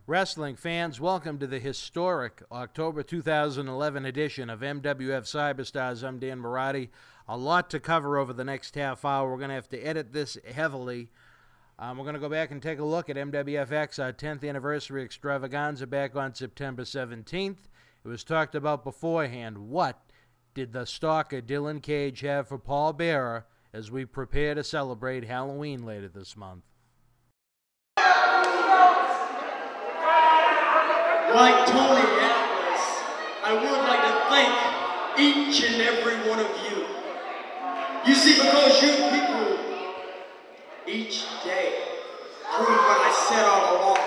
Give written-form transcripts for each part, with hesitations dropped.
Wrestling fans, welcome to the historic October 2011 edition of MWF Cyberstarz. I'm Dan Mirade. A lot to cover over the next half hour. We're going to have to edit this heavily. We're going to go back and take a look at MWFX, our 10th anniversary extravaganza back on September 17th. It was talked about beforehand. What did the Stalker Dylan Kage have for Paul Bearer as we prepare to celebrate Halloween later this month? Like Tony Atlas, I would like to thank each and every one of you. You see, because you people, each day, prove what I said all along.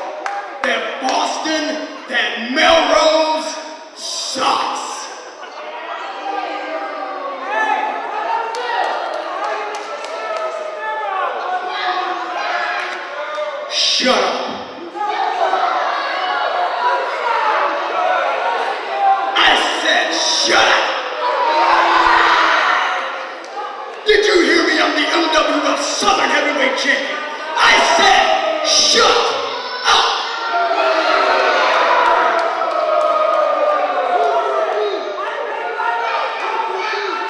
That Boston, that Melrose sucks. Shut up. Shut up! Did you hear me? I'm the MWF Southern Heavyweight Champion. I said, shut up!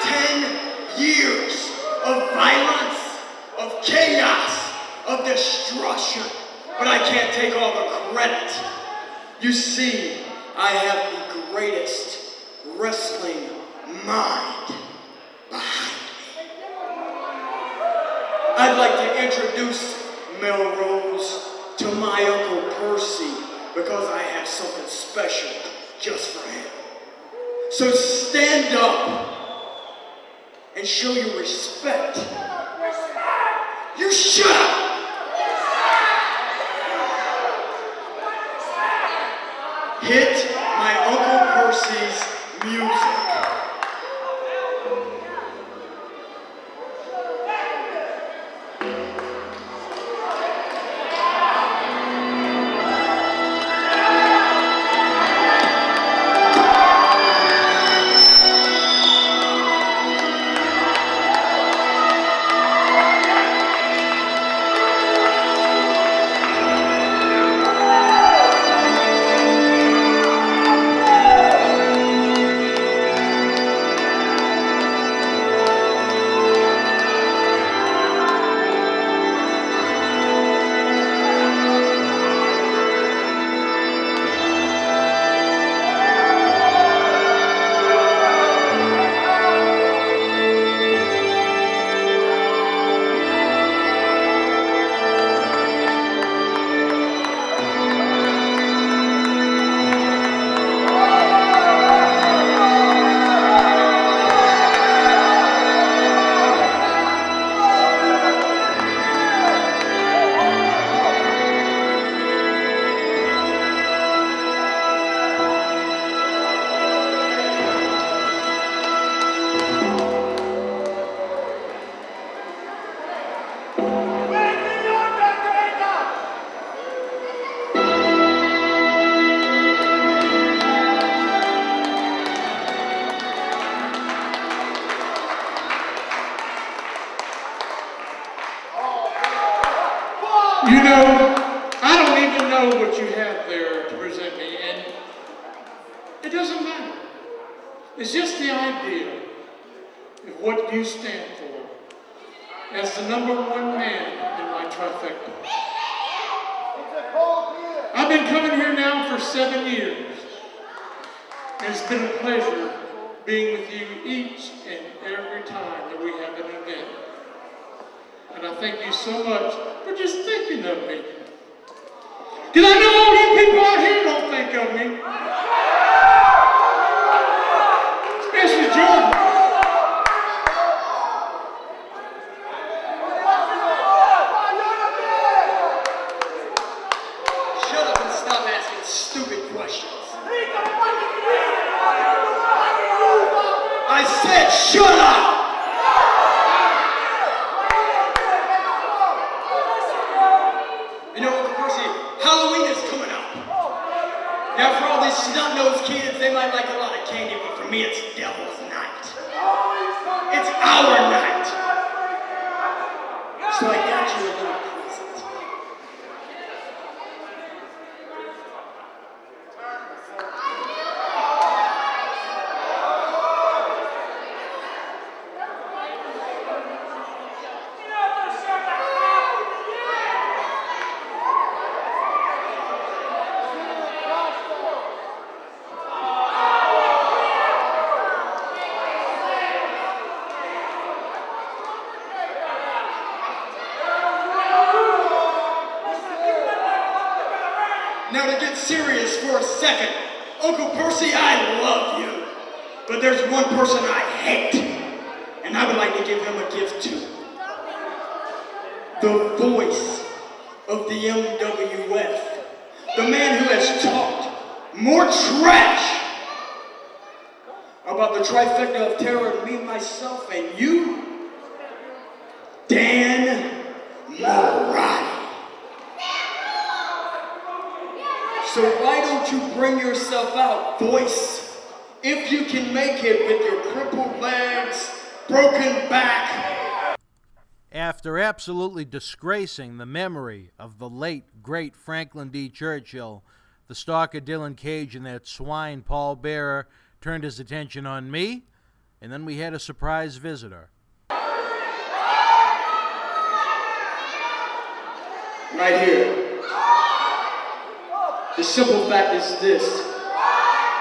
10 years of violence, of chaos, of destruction. But I can't take all the credit. You see, I have the greatest wrestling mind behind me. I'd like to introduce Melrose to my Uncle Percy because I have something special just for him. So stand up and show your respect. You shut up! Hit my Uncle Percy's music. You know, I don't even know what you have there to present me, and it doesn't matter. It's just the idea of what you stand for as the #1 man in my trifecta. I've been coming here now for 7 years, and it's been a pleasure being with you each and every time that we have an event. And I thank you so much for just thinking of me. Because I know all you people out here don't think of me. Especially Jordan. Shut up and stop asking stupid questions. I said shut up! Now for all these snot-nosed kids, they might like a lot of candy, but for me it's Devil's Night. It's our night. So I got you a little present. to get serious for a second. Uncle Percy, I love you. But there's one person I hate, and I would like to give him a gift to. The voice of the MWF. The man who has talked more trash about the trifecta of terror, me, myself, and you. Dan Mirade. So why don't you bring yourself out, voice? If you can make it with your crippled legs, broken back. After absolutely disgracing the memory of the late, great Franklin D. Churchill, the Stalker Dylan Kage and that swine Paul Bearer turned his attention on me, and then we had a surprise visitor. Right here. The simple fact is this.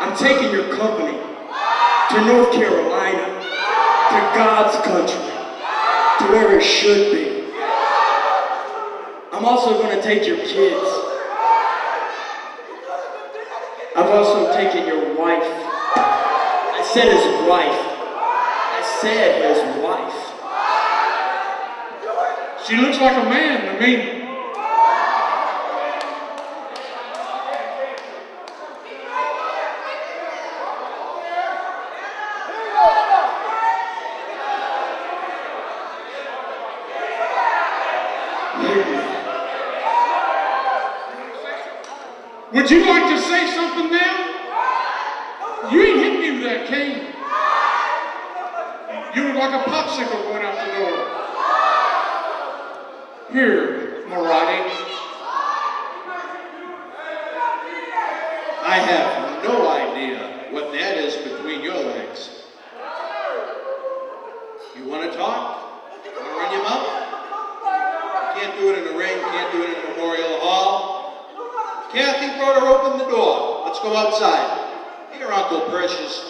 I'm taking your company to North Carolina, to God's country, to where it should be. I'm also going to take your kids. I've also taken your wife. I said his wife. I said his wife. She looks like a man to me. Would you like to say something now? You ain't hit me with that cane. You look like a popsicle going out the door. Here, Mirade. I have no idea what that is between your legs. You want to talk? Want to run your mouth? Can't do it in the ring, can't do it in Memorial Hall. Kathy brought her open the door. Let's go outside. Here, Uncle Precious.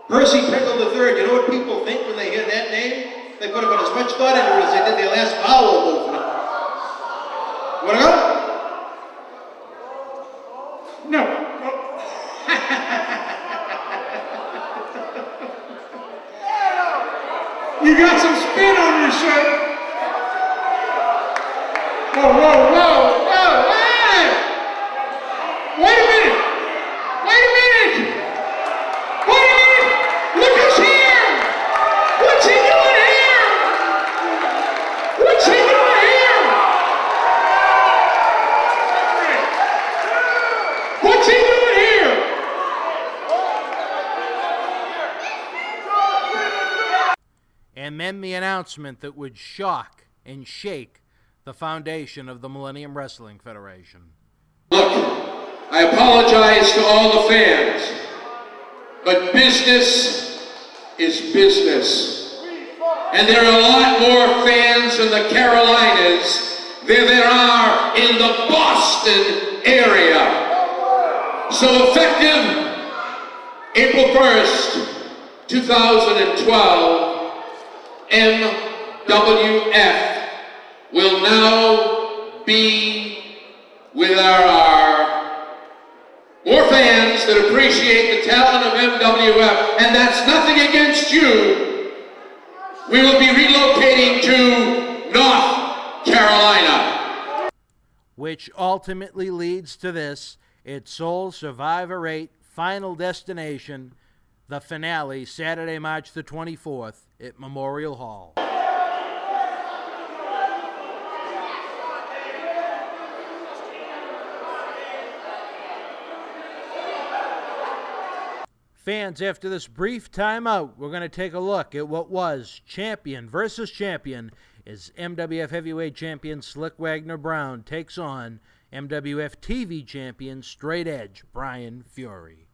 Percy Pringle III. You know what people think when they hear that name? They put about as much thought into it as they did their last vowel movement. Wanna go? No. You got some spin on your shirt. Whoa, whoa, whoa, whoa, hey! Wait a minute! Wait a minute! Wait a minute! Look who's here! What's he doing here? What's he doing here? What's he doing here? And then the announcement that would shock and shake the foundation of the Millennium Wrestling Federation. Look, I apologize to all the fans, but business is business. And there are a lot more fans in the Carolinas than there are in the Boston area. So effective April 1st, 2012, MWF will now be with our more fans that appreciate the talent of MWF, and that's nothing against you. We will be relocating to North Carolina. Which ultimately leads to this, its sole Survivor 8 final destination, the finale, Saturday, March the 24th at Memorial Hall. Fans, after this brief timeout, we're going to take a look at what was champion versus champion as MWF Heavyweight Champion Slyck Wagner Brown takes on MWF TV Champion Straight Edge Brian Fury.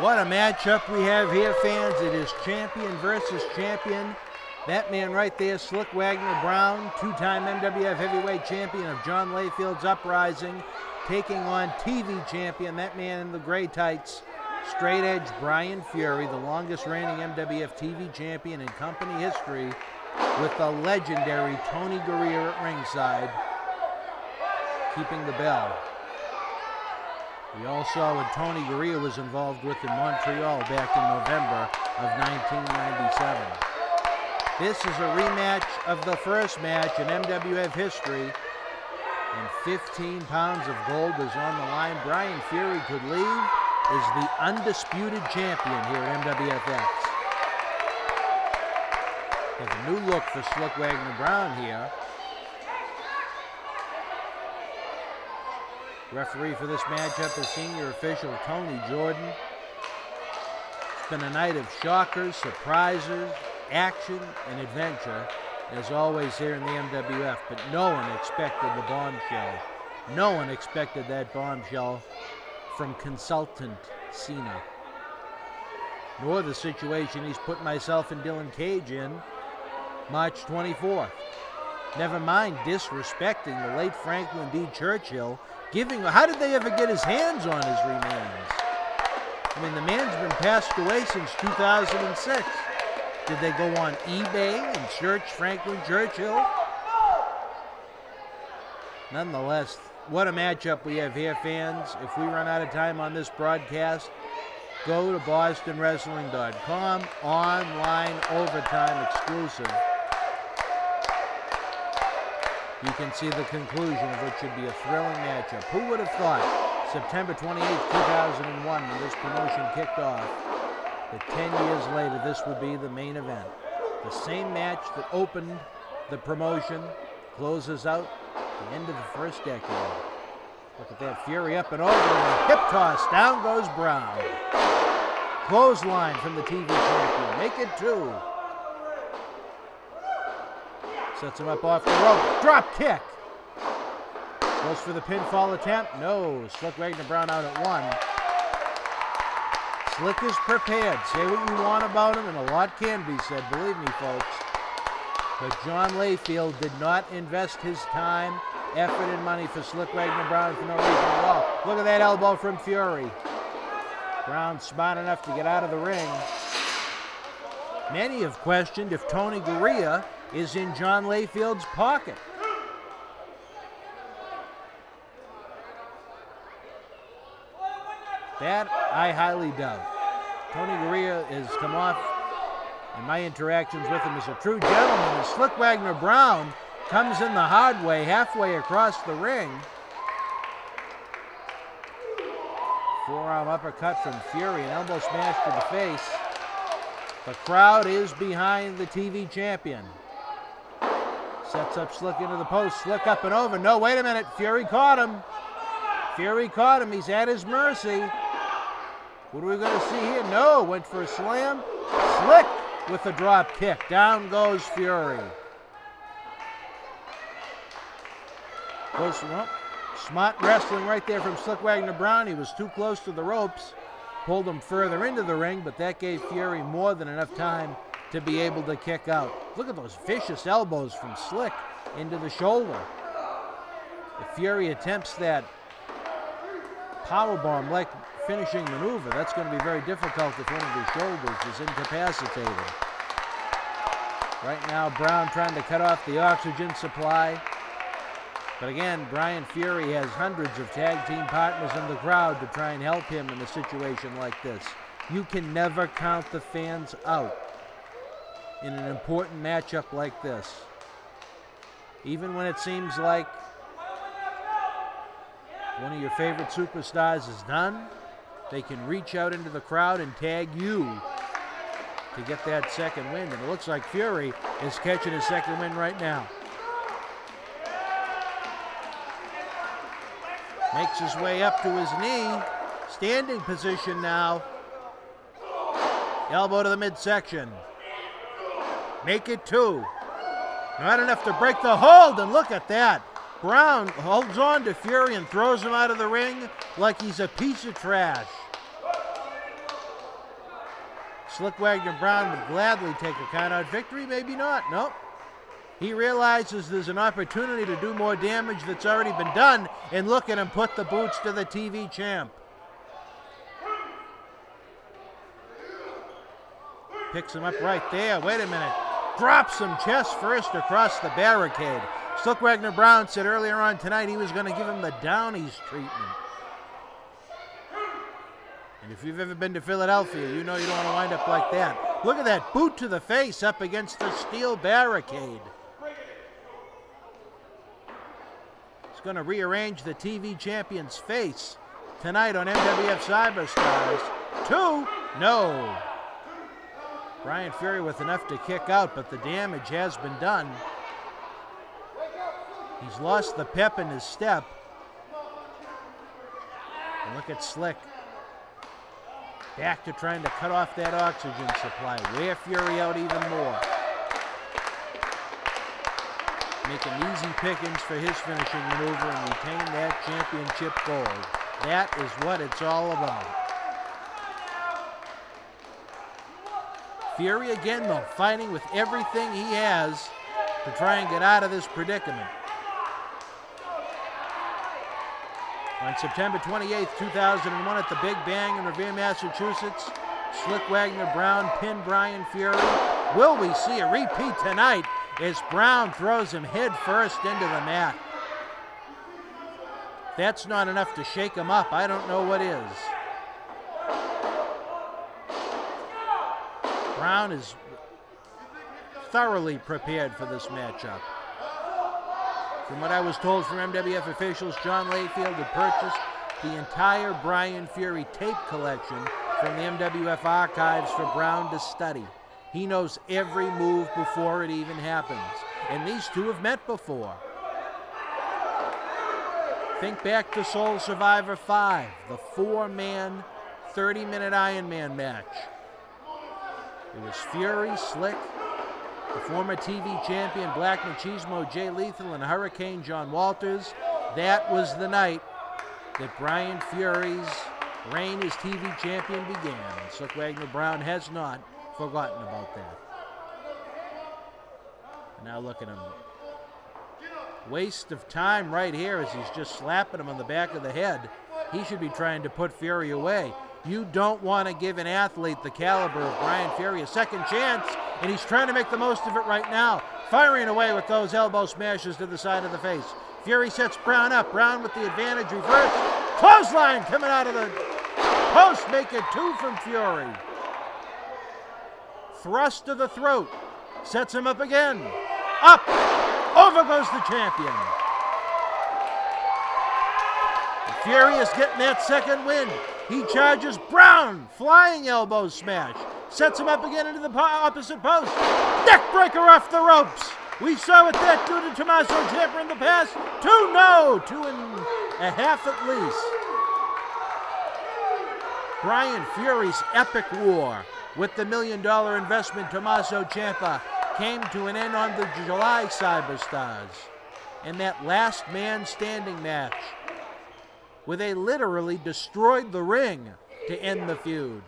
What a matchup we have here, fans. It is champion versus champion. That man right there, Slyck Wagner Brown, two-time MWF Heavyweight Champion of John Layfield's Uprising, taking on TV Champion, that man in the gray tights, straight edge Brian Fury, the longest reigning MWF TV champion in company history, with the legendary Tony Gurria at ringside, keeping the bell. We all saw what Tony Gurria was involved with in Montreal back in November of 1997. This is a rematch of the first match in MWF history, and 15 pounds of gold is on the line. Brian Fury could leave as the undisputed champion here at MWFX. Have a new look for Slyck Wagner Brown here. Referee for this matchup is senior official Tony Jordan. It's been a night of shockers, surprises, action, and adventure, as always here in the MWF, but no one expected the bombshell. No one expected that bombshell from consultant Cena. Nor the situation he's put myself and Dylan Kage in March 24th. Never mind disrespecting the late Franklin D. Churchill, how did they ever get his hands on his remains? I mean, the man's been passed away since 2006. Did they go on eBay and search Franklin Churchill? Nonetheless, what a matchup we have here, fans. If we run out of time on this broadcast, go to bostonwrestling.com, online overtime exclusive. You can see the conclusion of what should be a thrilling matchup. Who would have thought September 28, 2001, when this promotion kicked off, that 10 years later this would be the main event. The same match that opened the promotion closes out the end of the first decade. Look at that, Fury up and over, and a hip toss, down goes Brown. Clothesline from the TV champion, make it 2. Sets him up off the rope, drop kick. Goes for the pinfall attempt, no, Slyck Wagner Brown out at 1. Slyck is prepared. Say what you want about him, and a lot can be said, believe me, folks. But John Layfield did not invest his time, effort, and money for Slyck Wagner Brown for no reason at all. Look at that elbow from Fury. Brown smart enough to get out of the ring. Many have questioned if Tony Gurria is in John Layfield's pocket. That I highly doubt. Tony Gurria has come off, in my interactions with him, as a true gentleman. As Slyck Wagner Brown comes in the hard way, halfway across the ring. Forearm uppercut from Fury, an elbow smash to the face. The crowd is behind the TV champion. Sets up Slyck into the post. Slyck up and over. No, wait a minute. Fury caught him. Fury caught him. He's at his mercy. What are we going to see here? No, went for a slam. Slyck with a drop kick. Down goes Fury. Smart wrestling right there from Slyck Wagner Brown. He was too close to the ropes. Pulled him further into the ring, but that gave Fury more than enough time to be able to kick out. Look at those vicious elbows from Slyck into the shoulder. If Fury attempts that powerbomb-like finishing maneuver, that's going to be very difficult if one of his shoulders is incapacitated. Right now, Brown trying to cut off the oxygen supply. But again, Brian Fury has hundreds of tag team partners in the crowd to try and help him in a situation like this. You can never count the fans out in an important matchup like this. Even when it seems like one of your favorite superstars is done, they can reach out into the crowd and tag you to get that second win. And it looks like Fury is catching his second win right now. Makes his way up to his knee. Standing position now. Elbow to the midsection. Make it 2. Not enough to break the hold, and look at that. Brown holds on to Fury and throws him out of the ring like he's a piece of trash. Slyck Wagner Brown would gladly take a count-out victory, maybe not. Nope. He realizes there's an opportunity to do more damage that's already been done, and look at him put the boots to the TV champ. Picks him up right there. Wait a minute. Drops him chest first across the barricade. Slyck Wagner Brown said earlier on tonight he was going to give him the Downies treatment. And if you've ever been to Philadelphia, you know you don't want to wind up like that. Look at that boot to the face up against the steel barricade. He's going to rearrange the TV champion's face tonight on MWF Cyberstars. 2, no. Brian Fury with enough to kick out, but the damage has been done. He's lost the pep in his step. And look at Slyck. Back to trying to cut off that oxygen supply. Wear Fury out even more. Making easy pickings for his finishing maneuver and retain that championship gold. That is what it's all about. Fury again, though, fighting with everything he has to try and get out of this predicament. On September 28th, 2001 at the Big Bang in Revere, Massachusetts, Slyck Wagner Brown pinned Brian Fury. Will we see a repeat tonight as Brown throws him head first into the mat? If that's not enough to shake him up, I don't know what is. Brown is thoroughly prepared for this matchup. From what I was told from MWF officials, John Layfield had purchased the entire Brian Fury tape collection from the MWF archives for Brown to study. He knows every move before it even happens. And these two have met before. Think back to Soul Survivor 5, the 4-man, 30-minute Iron Man match. It was Fury, Slyck, the former TV champion Black Machismo Jay Lethal, and Hurricane John Walters. That was the night that Brian Fury's reign as TV champion began. Slyck Wagner Brown has not forgotten about that. And now look at him. Waste of time right here as he's just slapping him on the back of the head. He should be trying to put Fury away. You don't want to give an athlete the caliber of Brian Fury a second chance, and he's trying to make the most of it right now. Firing away with those elbow smashes to the side of the face. Fury sets Brown up. Brown with the advantage, reverse. Clothesline coming out of the post, make it 2 from Fury. Thrust to the throat. Sets him up again. Up. Over goes the champion. Fury is getting that second win. He charges Brown. Flying elbow smash. Sets him up again into the opposite post. Neck breaker off the ropes. We saw what that do to Tommaso Ciampa in the past. 2, no. 2.5 at least. Brian Fury's epic war with the $1 million investment Tommaso Ciampa came to an end on the July Cyberstars. And that last man standing match, where they literally destroyed the ring to end the feud.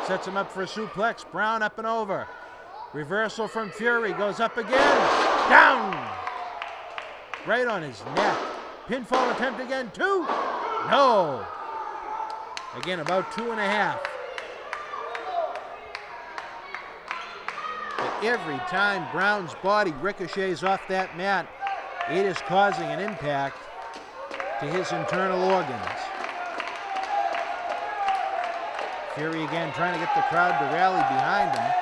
Sets him up for a suplex. Brown up and over. Reversal from Fury. Goes up again. Down. Right on his neck. Pinfall attempt again. 2. No. Again, about 2.5. But every time Brown's body ricochets off that mat, it is causing an impact to his internal organs. Fury again trying to get the crowd to rally behind him.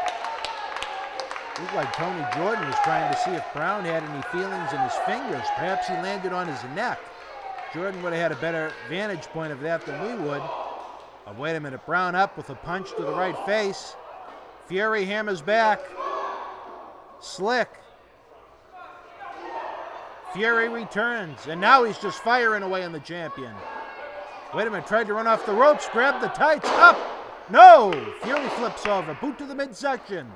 Looked like Tony Jordan was trying to see if Brown had any feelings in his fingers. Perhaps he landed on his neck. Jordan would have had a better vantage point of that than we would. Oh, wait a minute. Brown up with a punch to the right face. Fury hammers back. Slyck. Fury returns, and now he's just firing away on the champion. Wait a minute, tried to run off the ropes, grabbed the tights, up! No! Fury flips over, boot to the midsection.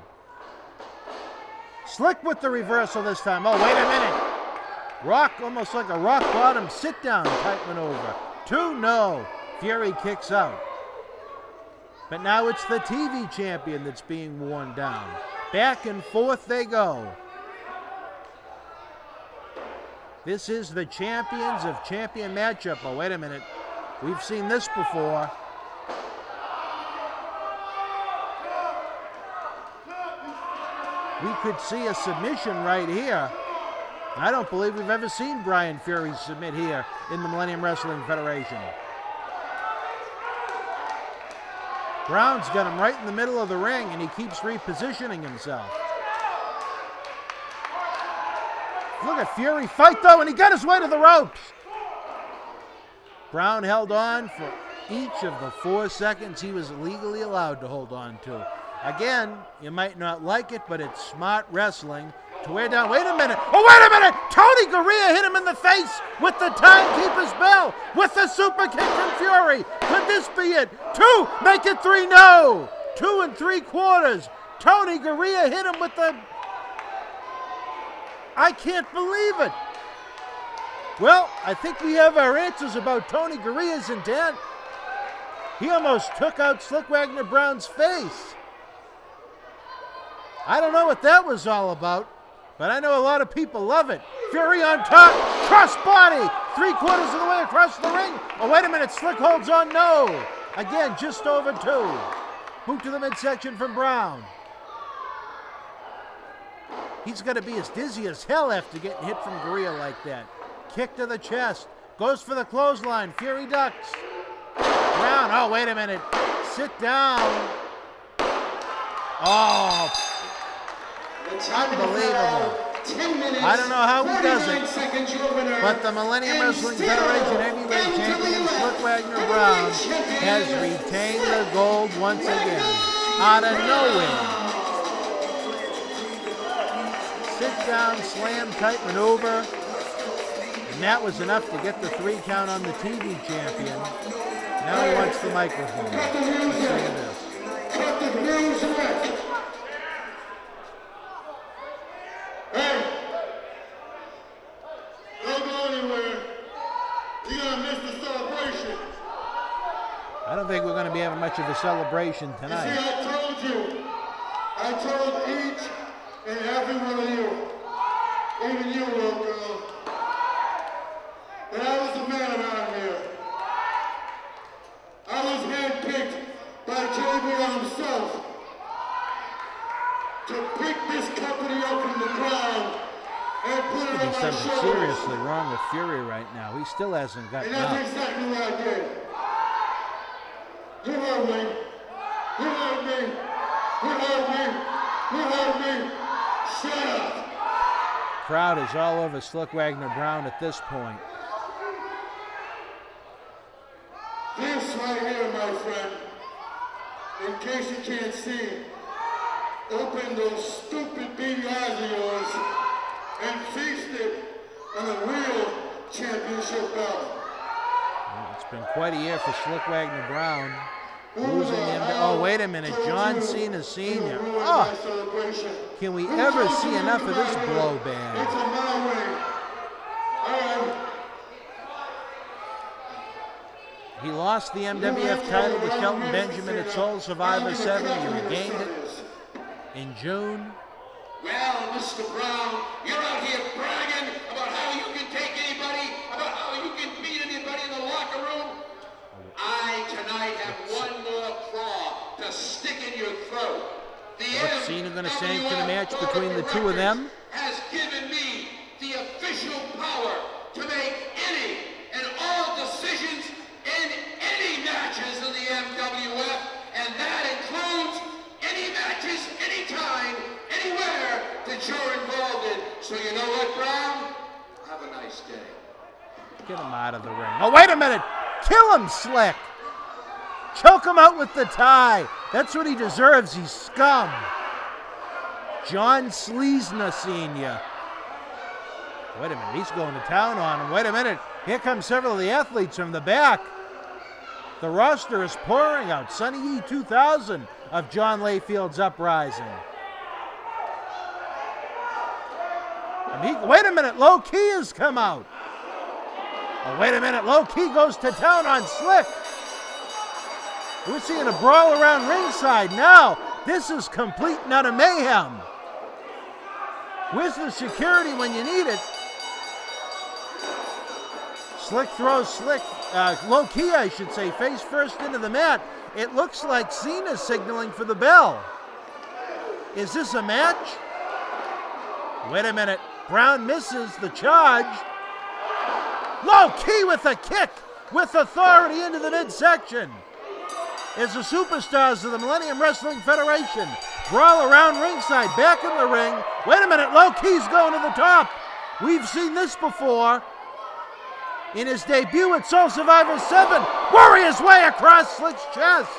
Slyck with the reversal this time. Oh, wait a minute. Rock, almost like a rock bottom sit-down type maneuver. 2, no. Fury kicks out. But now it's the TV champion that's being worn down. Back and forth they go. This is the Champions of Champion matchup. Oh, wait a minute. We've seen this before. we could see a submission right here. I don't believe we've ever seen Brian Fury submit here in the Millennium Wrestling Federation. Brown's got him right in the middle of the ring, and he keeps repositioning himself. Look at Fury fight, though, and he got his way to the ropes. Brown held on for each of the 4 seconds he was legally allowed to hold on to. Again, you might not like it, but it's smart wrestling to wear down. Wait a minute. Oh, wait a minute. Tony Garea hit him in the face with the timekeeper's bell with the super kick from Fury. Could this be it? 2. Make it 3. No. 2 3/4. Tony Garea hit him with the... I can't believe it. Well, I think we have our answers about Tony Garea's intent. He almost took out Slyck Wagner Brown's face. I don't know what that was all about, but I know a lot of people love it. Fury on top, cross body, 3/4 of the way across the ring. Oh, wait a minute, Slyck holds on, no. Again, just over 2. Boot to the midsection from Brown. He's got to be as dizzy as hell after getting hit from Garea like that. Kick to the chest, goes for the clothesline, Fury ducks. Brown, oh, wait a minute, sit down. Oh, unbelievable. 10 minutes, I don't know how he does it, seconds, your winner, but the Millennium Wrestling Federation Heavyweight Champion Slyck Wagner Brown has retained the gold once again, out of nowhere. Sit down, slam type maneuver, and that was enough to get the 3 count on the TV champion. Now he wants the microphone. Let's see this. Hey, don't go anywhere. You're gonna miss the celebration. I don't think we're going to be having much of a celebration You see, tonight. I told each and every one of you, even you, little girl, that I was the man around here. I was handpicked by JB himself to pick this company up from the ground and put it on There's my something shoulders. seriously wrong with Fury right now. He still hasn't gotten And that's up. exactly what I did. You heard me. You heard me. You heard me. You heard me. Shut up. Crowd is all over Slyck Wagner Brown at this point. This right here, my friend, in case you can't see, open those stupid beady eyes of yours and feast it on a real championship belt. Well, it's been quite a year for Slyck Wagner Brown. Losing him. Oh, wait a minute. John Cena Sr. Oh, can we ever see enough of this blowbag? It's a my way. He lost the MWF title to Shelton Benjamin at Soul Survivor 7. He regained it in June. Well, Mr. Brown, you're out here bragging about how you can take anybody, about how you can beat anybody in the locker room. I tonight have one more claw to stick in your throat. What's Cena going to sanction a match between the two of them? Has given me the official power to make any and all decisions in any matches in the MWF, and that includes any matches, anytime, anywhere that you're involved in. So you know what, Brown? Have a nice day. Get him out of the ring. Oh, wait a minute. Kill him, Slyck. Choke him out with the tie. That's what he deserves. He's scum. John Cena Sr. Wait a minute. He's going to town on him. Wait a minute. Here come several of the athletes from the back. The roster is pouring out. Sonny E 2000 of John Layfield's Uprising. And wait a minute. Low Key has come out. Oh, wait a minute. Low Key goes to town on Slyck. We're seeing a brawl around ringside now. This is complete and utter mayhem. Where's the security when you need it? Slyck throws Low Key, I should say, face first into the mat. It looks like Cena's signaling for the bell. Is this a match? Wait a minute. Brown misses the charge. Low key with a kick with authority into the midsection. As the superstars of the Millennium Wrestling Federation brawl around ringside, back in the ring. Wait a minute, Low Key's going to the top. We've seen this before. In his debut at Soul Survivor 7, worry his way across Slyck's chest.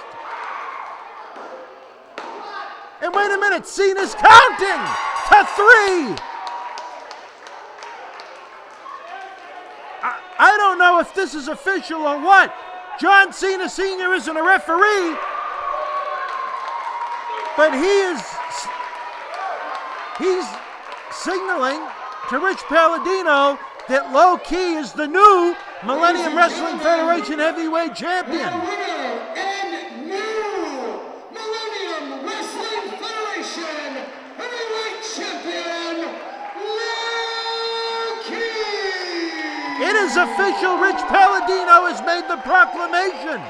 And wait a minute, Cena's counting to 3. I don't know if this is official or what. John Cena Sr. isn't a referee, but he's signaling to Rich Palladino that Low Key is the new Millennium Wrestling Federation Heavyweight Champion. The winner and new Millennium Wrestling Federation Heavyweight Champion, Low Key. It is official. Rich Palladino has made the proclamation.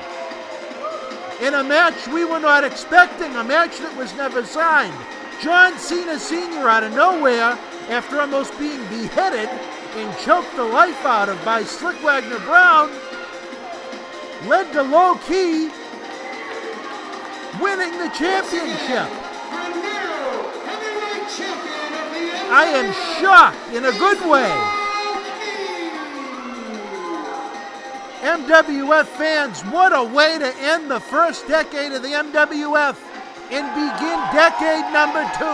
In a match we were not expecting, a match that was never signed. John Cena Sr. out of nowhere, after almost being beheaded and choked the life out of by Slyck Wagner Brown, led to Low Key winning the championship. I am shocked in a good way. MWF fans, what a way to end the first decade of the MWF and begin decade number 2.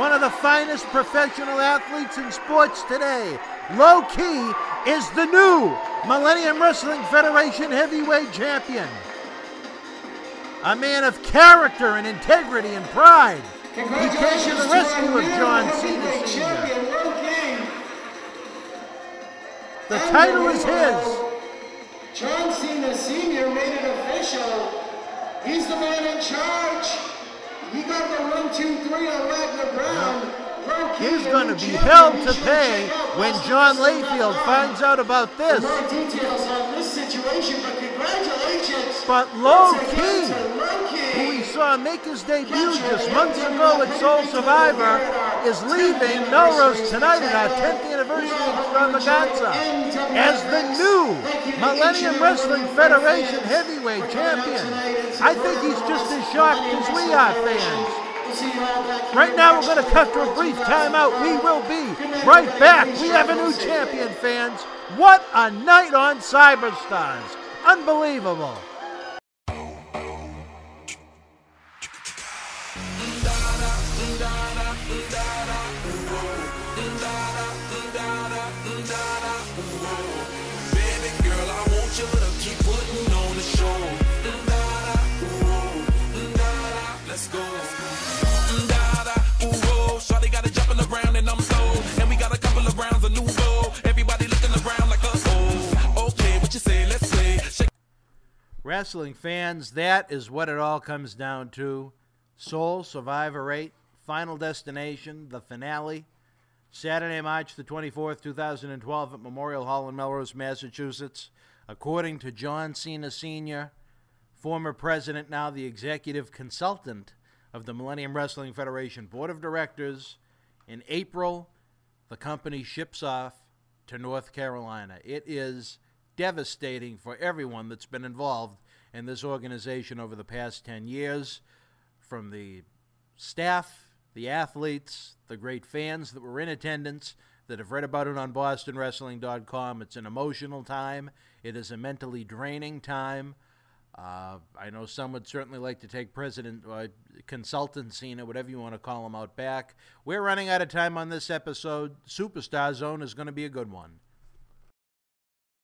One of the finest professional athletes in sports today. Low Key is the new Millennium Wrestling Federation Heavyweight Champion. A man of character and integrity and pride. He came to the rescue of John Cena Sr. The title is his. John Cena Sr. made it official. He's the man in charge. He got the 1, 2, 3 on Wagner Brown. He's going to be held to pay when John Layfield finds out about this. More details on this situation, but congratulations. But Low Key, who we saw make his debut just months ago at Soul Survivor, is leaving Melrose tonight at our 10th anniversary extravaganza as the new Millennium Wrestling Federation Heavyweight Champion. I think he's just as shocked as we are, fans. Right now we're going to cut to a brief timeout. We will be right back. We have a new champion, fans. What a night on Cyberstarz. Unbelievable. Baby girl, I want you to keep putting on the show. Let's go. Shawty got it jumping around and I'm sold. And we got a couple of rounds of new gold. Everybody looking around like us. Oh, okay, what you say? Let's play. Wrestling fans, that is what it all comes down to. Soul Survivor 8, Final Destination, the finale. Saturday, March the 24th, 2012 at Memorial Hall in Melrose, Massachusetts. According to John Cena Sr., former president, now the executive consultant of the Millennium Wrestling Federation Board of Directors, in April, the company ships off to North Carolina. It is devastating for everyone that's been involved in this organization over the past 10 years, from the staff, the athletes, the great fans that were in attendance, that have read about it on BostonWrestling.com. It's an emotional time. It is a mentally draining time. I know some would certainly like to take President, Consultant Cena, whatever you want to call him, out back. We're running out of time on this episode. Superstar Zone is going to be a good one.